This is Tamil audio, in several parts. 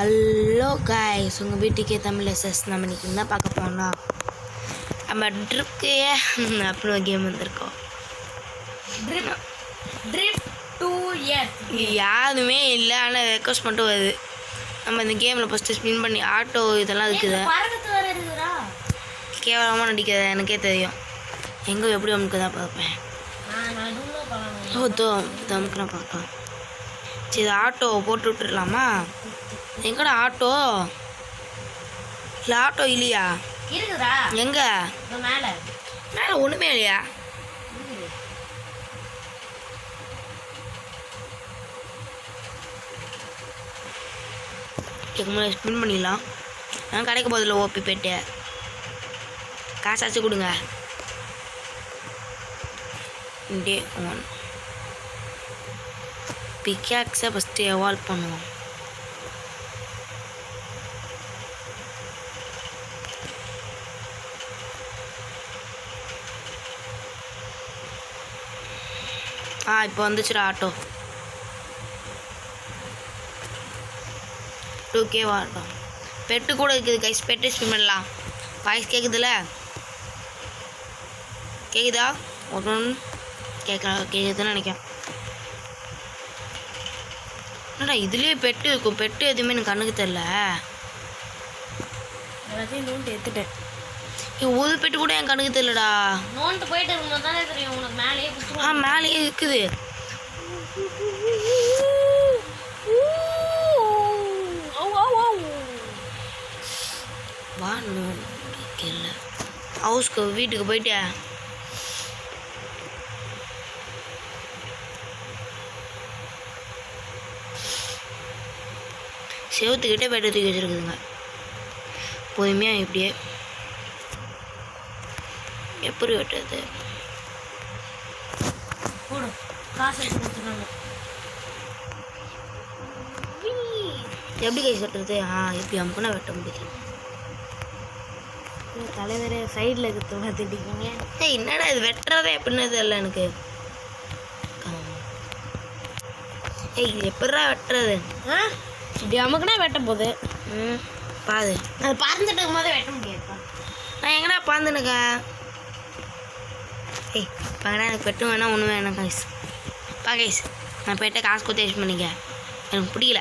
ஹலோ காய்ஸ், உங்கள் வீட்டுக்கே தமிழ் எஸ்எஸ். நம்ம இன்றைக்கி என்ன பார்க்க போனோம்னா, நம்ம ட்ரிப்கே அப்படின்னு ஒரு கேம் வந்திருக்கோம். யாருமே இல்லை, ஆனால் ரெக்வஸ்ட் மட்டும் வருது. நம்ம இந்த கேமில் ஃபஸ்ட்டு ஸ்பின் பண்ணி ஆட்டோ இதெல்லாம் இருக்குது. கேவலமாக நடிக்கிறத எனக்கே தெரியும். எங்கே எப்படி அமுக்கு தான் பார்ப்பேன். தமுக்கு நான் பார்ப்பேன். சரி, ஆட்டோ போட்டு விட்டுடலாமா? எங்கடா ஆட்டோ? இல்லை ஆட்டோ இல்லையா? எங்க மேலே ஒன்றுமே இல்லையா? முன்னாடி ஸ்பின் பண்ணிடலாம். நான் கிடைக்க போதில்ல ஓபி போய்ட்டு காசாச்சு கொடுங்க. டே 1 பிக்காக்ஸை ஃபஸ்ட்டு எவால்வ் பண்ணுவோம். இப்போ வந்துச்சுடா ஆட்டோ. 2K auto. பெட்டு கூட இருக்குது கைஸ். பெட்டு ஸ்பின் பண்ணலாம். வாய்ஸ் கேட்குதுல்ல? கேட்குதா? ஒன்று கேட்குதுன்னு நினைக்கிறேன். என்னடா இதுலேயே பெட்டு இருக்கும். பெட்டு எதுவுமே எனக்கு கண்ணுக்கு தெரில. எல்லாத்தையும் நோண்டு எடுத்துட்டேன். ஒரு பெட்டு கூட என் கண்ணுக்கு தெரியலடா. நோண்டு போயிட்டு இருக்கும்போது தானே தெரியும் உனக்கு. மேலேயே மேலேயே இருக்குது. வா நோண்டிக்கல. ஹவுஸ்க்கு வீட்டுக்கு போயிட்டே செவத்துக்கிட்டே பெட்டு தூக்கி வச்சுருக்குதுங்க. பொறுமையாக இப்படியே எப்படி வெட்டுறது? எப்படி கை வெட்டுறது? எப்படி அமுக்குனா வெட்ட முடியுது. தலைவரே சைடில் இருக்கிறது பார்த்துட்டீங்க. என்னடா இது வெட்டுறதே எப்படின்னு தெரியல எனக்கு. இது எப்படா வெட்டுறது? இப்படி அமுக்குனா வெட்ட போகுது. பாது அது பறந்துட்டு இருக்கும் போதே வெட்ட முடியாதுப்பா. நான் எங்கடா பறந்துனுக்கேன்? பாங்கடா, எனக்கு பெட்டும் வேணாம் ஒன்றும் வேணாம் கைஸ். கைஸ், நான் பெட்டை காசு கொடுத்து யூஸ் பண்ணிக்க. எனக்கு பிடிக்கல.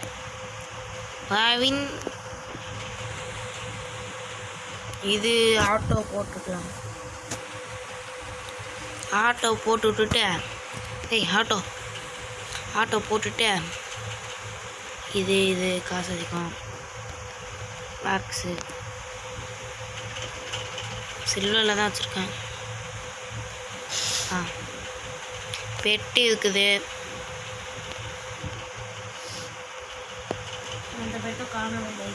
பாவின் இது ஆட்டோ போட்டுக்கலாம். ஆட்டோ போட்டு விட்டுட்டு ஆட்டோ போட்டுட்டு இது காசு அதிகம். பாக்ஸு சில்வரில் தான் வச்சுருக்கேன். பெட்டு இருக்குது. அந்த பெட்டும் காணவில்லை.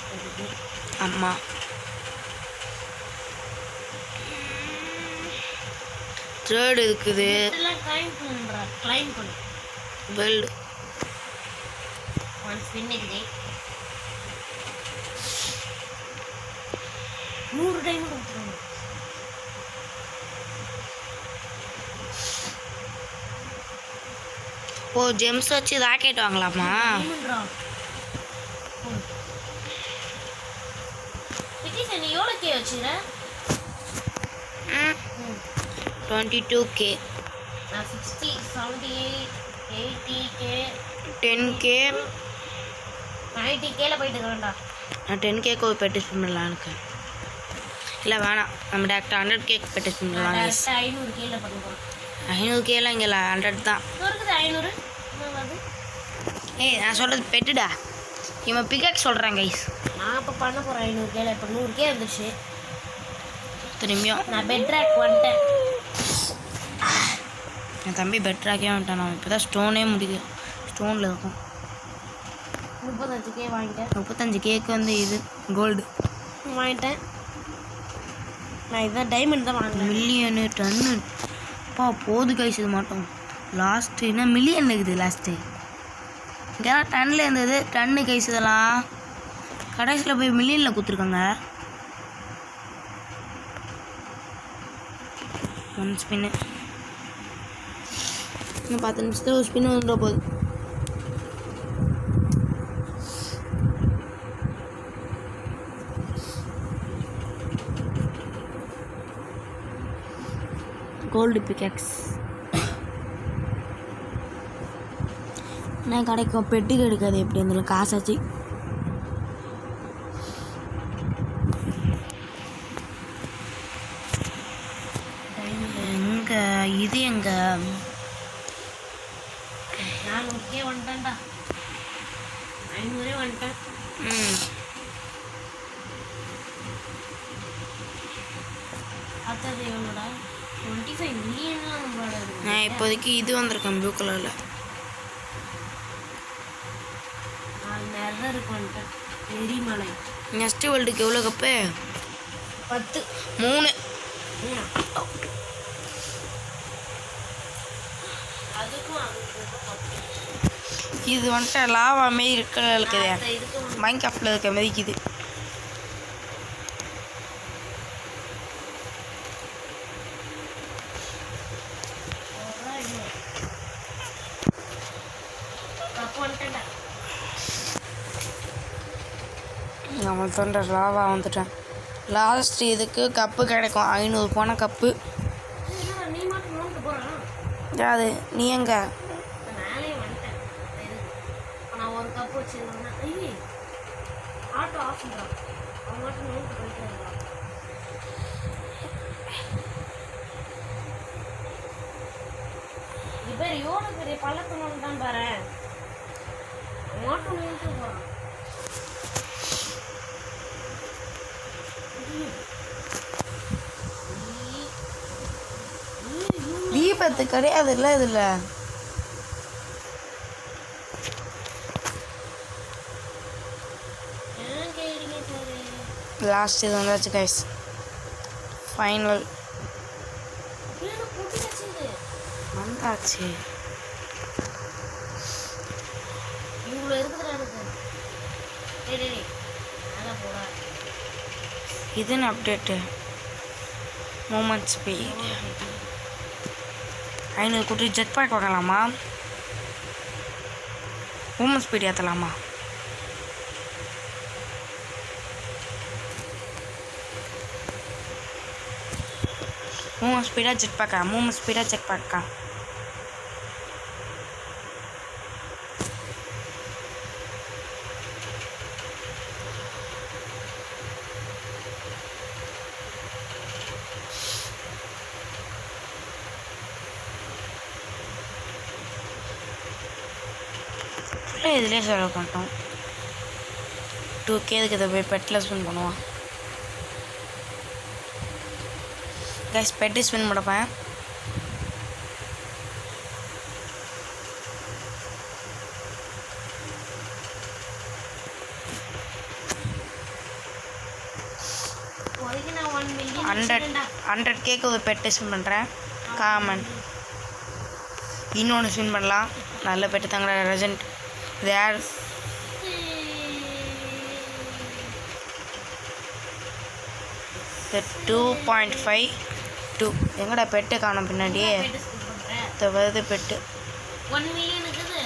ஆமாம். த்ரெட் இருக்குது. பெல்ட் இருக்குது. 100 டைம் கொடுத்துருவாங்க. ஜெம்ஸ் வச்சு ராக்கெட் வாங்கலாமா? நீ எவ்வளோக்கே வச்சுற? 22K, 60, 78, 80K, 10K, 90Kல போயிட்டு இருக்கேன்டா. நான் 10Kக்கு ஒரு பெட்டு ஸ்பின் பண்ணலாம். எனக்கு இல்லை வேணாம். நம்ம டேரக்டாக 100K பெட்டு ஸ்பின் பண்ணலாம். 500Kல பண்ணுறோம். 500Kலாம் இங்கே இல்லை, 100 தான். 500. நான் சொல்கிறது பெட்டுடா. இவன் பிகாக் சொல்கிறான் கைஸ். நான் இப்போ பண்ண போகிறேன் 500Kல. இப்போ 100K வந்துடுச்சு. திரும்பியும் நான் பெட் ட்ராக் வந்துட்டேன். என் தம்பி பெட் ட்ராக்கே வந்துட்டான். நான் இப்போ தான் ஸ்டோனே முடியுது. ஸ்டோனில் இருக்கும். 35K வாங்கிட்டேன். 35Kக்கு வந்து இது கோல்டு வாங்கிட்டேன். நான் இதுதான் டைமண்ட் தான் வாங்கினேன். மில்லியனு டன்னு போது கைஸ். இது மாட்டோம். லாஸ்ட்டு என்ன மில்லியன் இருக்குது. லாஸ்ட்டு இங்கே டன்னில் இருந்தது. டன்னு கைஸ். இதெல்லாம் கடைசியில் போய் மில்லியனில் கொடுத்துருக்காங்க. 1 ஸ்பின்னு. இன்னும் 10 நிமிஷத்தில் ஒரு ஸ்பின் வந்துட போகுது. கோல்டு பிக்கெக்ஸ் என்ன கிடைக்கும்? பெட்டி கிடைக்காது, எப்படி இருந்தாலும் காசாச்சு. எங்க இது எங்க நான் ஓகே வந்துட்டேன்டா 500 வந்துட்டேன். அடுத்தது எவ்வளோடா 25 மில்லியன் நம்மளோட இருக்கு. நான் இப்போதைக்கு இது வந்திருக்கேன் ப்ளூ கலரில். நான் நெதருக்கு வந்துட்டேன். எரிமலை நெக்ஸ்ட் வேர்ல்டுக்கு எவ்வளோ கப்பு? 10 3. அதுக்கும் இது வந்துட்டு லாவா மாரி இருக்குதே, இதுக்கும் மைன்கிராஃப்டில் இருக்க மிதிக்குது. நம்ம தொண்டை லாவா வந்துட்டேன். லாஸ்ட் இதுக்கு கப்பு கிடைக்கும், 500 போன கப்பு. நீ மட்டும் நோண்டு போகிறான். யாரு நீ? எங்க நானே வந்துட்டேன். நான் ஒரு கப்பு வச்சுருந்தேன்னா ஐயே ஆட்டோ ஆஃப் பண்ணுறான். அவன் மட்டும் நோண்டு போயிட்டு இருக்கான். இப்போ எவ்வளோ பெரிய பள்ளத்தை நோண்டு தான் பாரு. அவன் மட்டும் நோண்டு போகிறான். தீபத்து கிடையாது இல்லை இதில். லாஸ்ட் இது வந்தாச்சு கைஸ், ஃபைனல் வந்தாச்சு. இவ்வளோ இருக்குதுடா எனக்கு. நல்லா போடா. இதுன்னு அப்டேட்டு மூமெண்ட் ஸ்பீட் 500 கூட்டி ஜெட் பேக் வாங்கலாமா? மூமெண்ட் ஸ்பீட் ஏற்றலாமா? மூமெண்ட் ஸ்பீடாக ஜெட் பேக்கா? மூமெண்ட் ஸ்பீடாக ஜெட் பேக்கா? இதிலே செலவு பண்ணிட்டோம். 2K இதுக்கு இதை போய் பெட்டில் ஸ்பெண்ட் பண்ணுவான். கைஸ் பெட்டு ஸ்பெண்ட் பண்ணப்பேன். நான் 1 மில்லியன் 100Kக்கு ஒரு பெட்டு ஸ்பெண்ட் பண்ணுறேன். காமன் இன்னொன்று ஸ்பெண்ட் பண்ணலாம். நல்ல பெட்டு தாங்களா ரெஜெண்ட். தேர் 2.52 எங்கடா பெட்டு காணும் பின்னாடியே வருது பெட்டு. 1 மில்லியன் இருக்குது.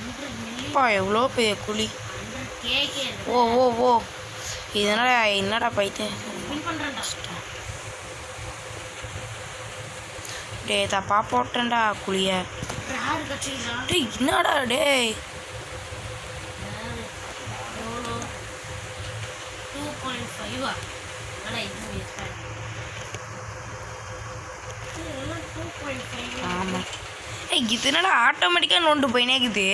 100 மில்லியன் அப்பா எவ்வளோ பெரிய குழி. 100K ஓ ஓ ஓ இதனால என்னடா பைத்து வின் பண்ணுறேன்டா. டே தப்பா போட்டேன்டா குழிய. யாரு கட்சிங்களா? டேய் என்னடா டேய் எவ்வளோ 2.5 ஆனால் இது வேஸ்ட்டாக 2.5. ஆமாம். ஏய் இது என்னடா ஆட்டோமேட்டிக்காக நோண்டு போயினேக்குது.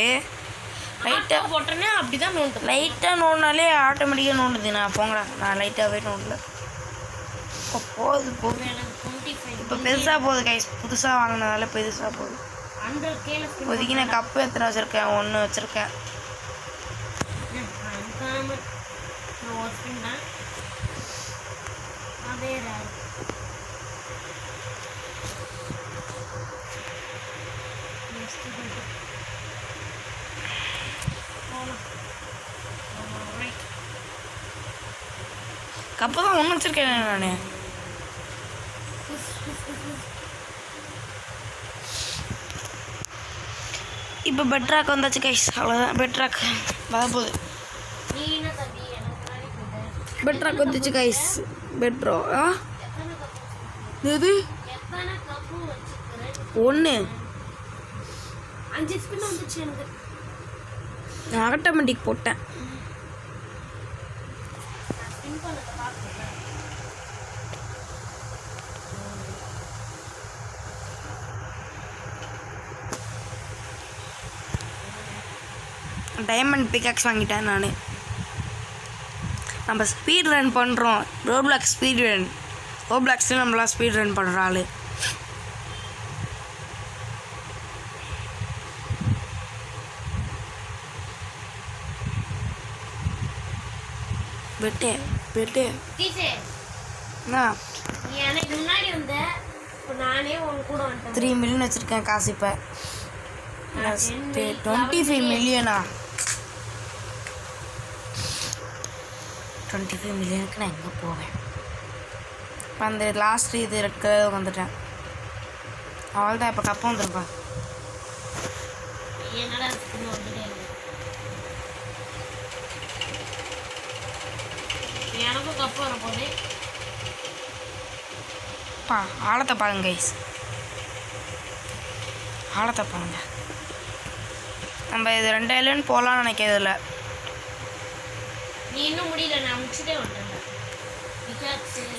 லைட்டாக போட்டோன்னே அப்படி தான் நோண்டு. லைட்டாக நோண்டினாலே ஆட்டோமேட்டிக்காக நோண்டுது. நான் போங்கடா, நான் லைட்டாகவே நோண்டல. இப்போ போகுது போகுது. எனக்கு 25 இப்போ பெருசாக போகுது கைஸ். புதுசாக வாங்கினதால பெருசாக போகுது. 100K இப்போதைக்கு நான் கப்பு எத்தனை வச்சுருக்கேன்? 1 வச்சுருக்கேன். நான் ஒரு ஸ்பின் தான் அதே ரேர். கப்பு தான் 1 வச்சுருக்கேன் நான். இப்போ பெட்ராக் வந்தாச்சு கைஸ். அவ்வளோதான், பெட்ராக் வரப்போகுது. நீ என்ன தம்பி எனக்கு பெட்ராக் வந்துச்சு கைஸ். பெட்ரோ ஆ எது எத்தனை கப்பு வச்சுக்கிறேன்? 1. 5 ஸ்பின் வந்துச்சு எனக்கு. நான் ஆட்டோமேட்டிக் போட்டேன். நான் ஸ்பின் பண்ணதை பார்க்கல. டைமண்ட் பிக்காக்ஸ் வாங்கிட்டேன் நான். நம்ம ஸ்பீட் ரன் பண்ணுறோம். Roblox speed run. ரோப்ளாக்ஸில் நம்மளாம் ஸ்பீட் ரன் பண்ணுற ஆள். பெட்டே பெட்டே டீச்சே, என்ன நீ எனக்கு முன்னாடி வந்த, இப்போ நானே உன் கூட வந்துட்டேன். 3 மில்லியன் வச்சுருக்கேன் காசு. இப்போ 25 மில்லியனா? 25 மில்லியனுக்கு நான் எங்கே போவேன்? இப்போ அந்த லாஸ்ட் இது ரெட் கலர் வந்துட்டேன். அவள்தான் இப்போ கப்பம் வந்துருப்பா. என்னடா ஸ்பின் வந்துட்டே இருக்கு. எனக்கும் கப்பு வரப்போகுது. ஆழத்தை பாருங்க கைஸ், ஆழத்தை பாருங்க. நம்ம இது 2 ஐலண்ட் போகலான்னு நினைக்கிறதில்ல. நீ இன்னும் முடியல, நான் முடிச்சுட்டே வந்துட்டேன்.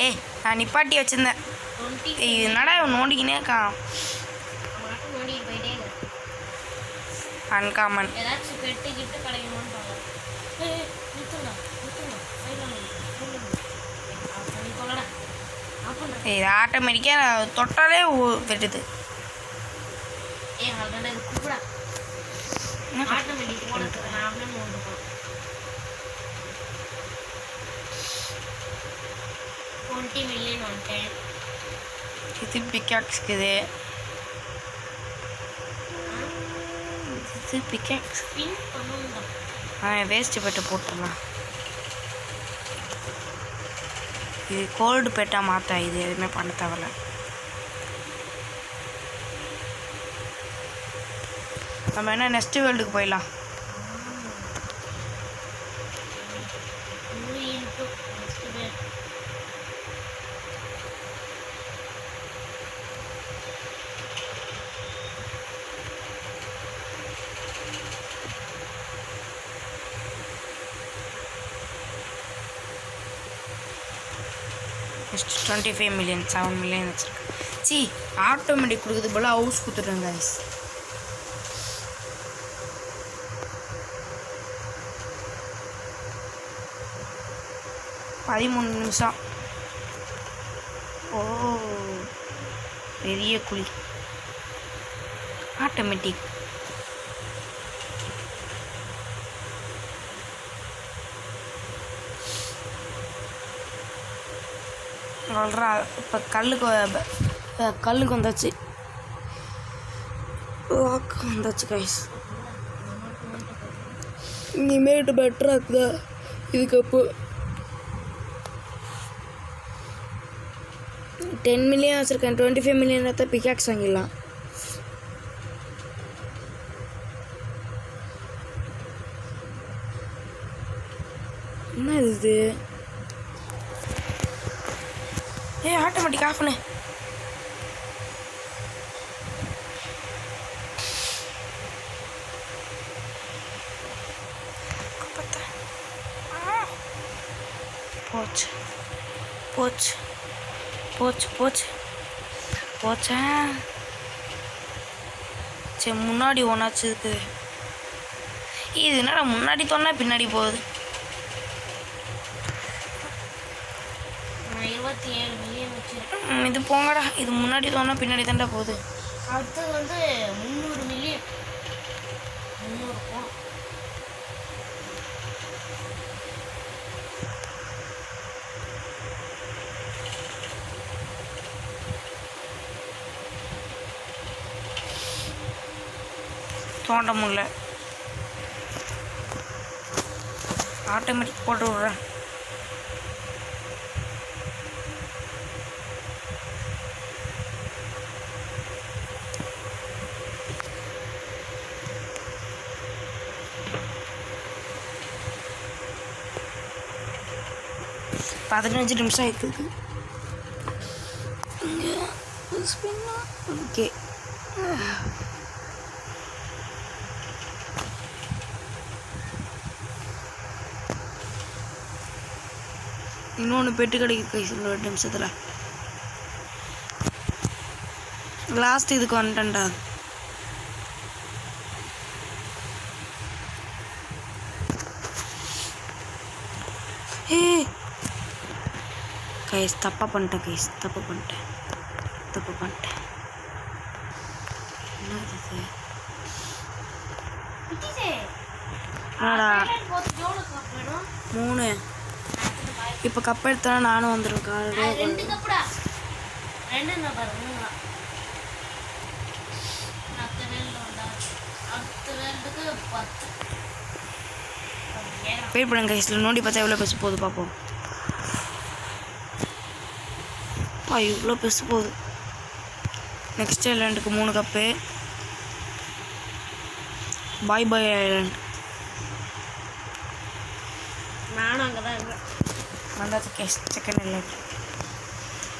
ஏய், நான் நிப்பாட்டி வச்சுருந்தேன். 20 ஏய், என்னடா இவன் நோண்டிக்கினே இருக்கான். மட்டும் நோண்டிட்டு போயிட்டே இருக்கு. அன்காமன். ஏதாச்சும் பெட்டு கிட்டு கிடைக்கணும்னு பார்க்கலாம். நிறுத்துடா நிறுத்துடா, பண்ணி கொள்ளடா. இது ஆட்டோமேட்டிக்காக தொட்டாலே வெட்டுது. அதனால இது கூப்பிடா ஆட்டோமேட்டிக் போனது. நான் அப்படியே நோண்டுப்போம். 20 மில்லியன் வந்துட்டேன். இது பிக்காக்ஸ்க்குது. இது பிக்காக்ஸ். ஸ்பின் பண்ணுங்க. வேஸ்ட்டு பெட்டை போட்டுடலாம். இது கோல்டு பெட்டாக மாற்ற இது எதுவுமே பண்ண தேவையில்ல. நம்ம என்ன நெக்ஸ்ட் வேர்ல்டுக்கு போயிடலாம். நெக்ஸ்ட் 25 மில்லியன் 7 மில்லியன் வச்சுருக்கேன். சி ஆட்டோமேட்டிக் கொடுக்குறது போல் ஹவுஸ் கொடுத்துட்றேன் கைஸ். பதிமூணு நிமிஷம். ஓ, பெரிய குழி. ஆட்டோமேட்டிக். வளரா. இப்போ கல்லுக்கு வந்தாச்சு. லாக் வந்தாச்சு கைஸ். இனிமேட்டு பெட்டராக இருக்குதா இதுக்கப்போ? 10 மில்லியன் வச்சுருக்கேன். 25 மில்லியன் தான் பிக்காக்ஸ் வாங்கிடலாம். என்ன இது? ஆட்டோமேட்டிக் ஆஃப் பண்ணு. போச்சு போச்சு போச்சு போச்சு போச்சா? சரி, முன்னாடி ஒன்றாச்சு இருக்குது. இது என்னடா முன்னாடி தோணா பின்னாடி போகுது? 27 மில்லியன் வச்சிருக்கேன். இது போங்கடா. இது முன்னாடி தோணா பின்னாடி தாண்டா போகுது. அடுத்தது வந்து 300 மில்லியன். 300 போகும். தோண்ட முடியல. ஆட்டோமேட்டிக் போட்டு விட்றேன். பதினஞ்சு நிமிஷம் ஆயிருக்கு. ஸ்பின்னா ஓகே. இன்னொன்று பெட்டு கிடைக்கும் கைஸ் இன்னொரு நிமிஷத்தில். லாஸ்ட் இதுக்கு வந்துட்டேன்டா. ஏ கைஸ் தப்பாக பண்ணிட்டேன் கைஸ், தப்பு பண்ணிட்டேன். என்னது இது? என்னடா 3 இப்போ கப் எடுத்தா நானும் வந்துருக்கேன். 2 கப்புடா. 2 என்ன பாருங்க. அடுத்த வேல்டுக்கு 10. வெயிட் பண்ணுங்க கைஸில் நோண்டி பார்த்தா எவ்வளோ பெருசு போகுது பார்ப்போம். இவ்வளோ பெருசு போகுது. நெக்ஸ்ட் ஐலாண்டுக்கு 3 கப்பு. Bye bye island. நானும் அங்கே தான் இருக்கேன். வந்தாச்சு கேஸ் செகண்ட் ஐலாண்ட்.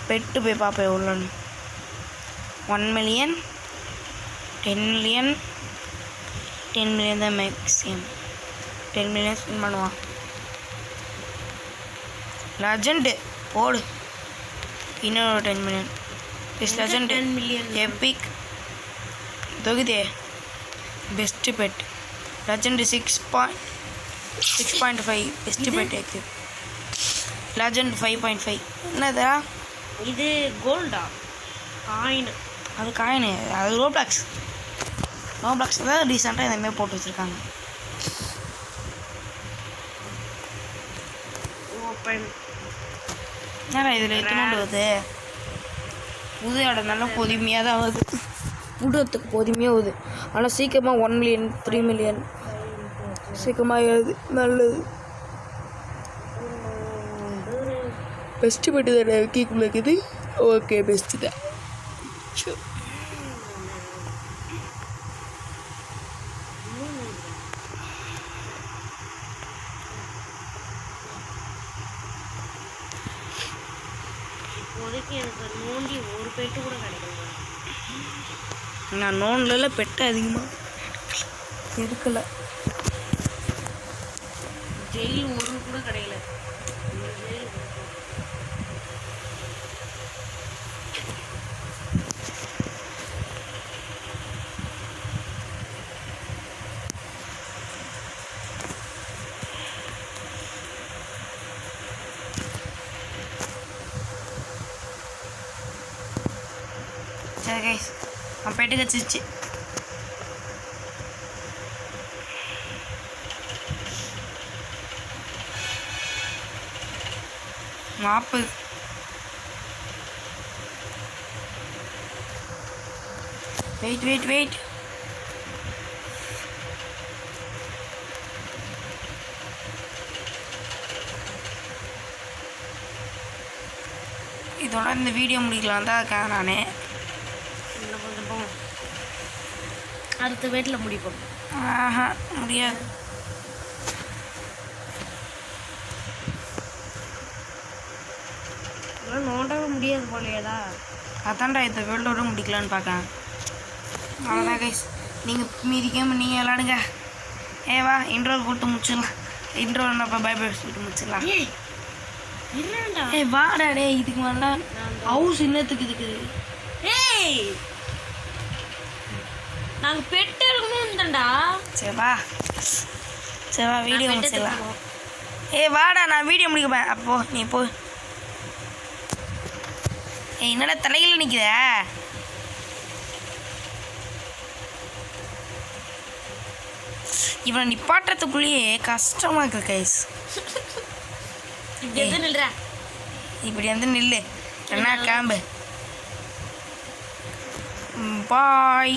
பெட்டு போய் பார்ப்பேன் எவ்வளோன்னு. 1 மில்லியன் 10 மில்லியன் 10 மில்லியன் தான் மேக்ஸிமம். 10 மில்லியன் ஸ்பெண்ட் பண்ணுவான். லெஜண்டு போடு. இன்னொரு 10 million. Is legend 10 million. Epic தொகுதே best bet. Legend 6.5 best bet active. Legend 5.5. என்னதா இது கோல்டா காயின்? அது காயின், அது ரோப்ளாக்ஸ் தான் ரீசெண்டாக இந்தமாதிரி போட்டு வச்சுருக்காங்க. ஓப்பன். என்னடா இதில் எத்தனோண்டு வருது? புது இடம் நல்லா பொதுமையாக தான் வருது. புதுத்துக்கு பொதுமையாக வருது. ஆனால் சீக்கிரமாக 1 மில்லியன் 3 மில்லியன் சீக்கிரமாக வருது. நல்லது. பெஸ்ட்டு பெட்டு தானே கேக்குள்ள இருக்குது. ஓகே பெஸ்ட்டு தான். இப்போதைக்கு எனக்கு நோண்டி ஒரு பெட்டு கூட கிடைக்கல. நான் நோண்டில் பெட்டு அதிகமாக எடுக்கலை. ஜெயில் ஒரு கூட கிடைக்கல. சரி கைஸ் நான் பெட்டு கச்சிருச்சு. நாற்பது. வெயிட் இதோட இந்த வீடியோ முடிக்கலாம் தான் இருக்கேன் நான். இன்னும் கொஞ்சம் போகும். அடுத்த வீட்டில் முடிப்போம். முடியாது. இதெல்லாம் நோண்டவே முடியாது போலையேடா. அதான்டா இந்த வேர்ல்டோட முடிக்கலான்னு பார்க்கேன். அவ்வளோதான் கைஸ். நீங்கள் மீதி கேம் நீங்கள் விளாடுங்க. வா இன்ட்ரோல் போட்டு முடிச்சிடலாம். இன்ட்ரோல் இப்போ பை பை சொல்லிட்டு முடிச்சிடலாம். என்னடா வாடா டே. இதுக்கு மேலே ஹவுஸ் இன்னத்துக்கு இருக்குது. ஏய் நாங்கள் பெட்டு எடுக்கணும்டா. சரி வா வீடியோ முடிச்சிடலாம். வாடா நான் வீடியோ முடிக்கப்பேன். அப்போ நீ போ. என்னடா தலையில் நிற்கிற? இவனை நிப்பாட்டுறதுக்குள்ளேயே கஷ்டமாக இருக்கு கைஸ். இப்படி எது நில்ற? இப்படி வந்து நில்லு. என்ன கிளம்பு. பாய்.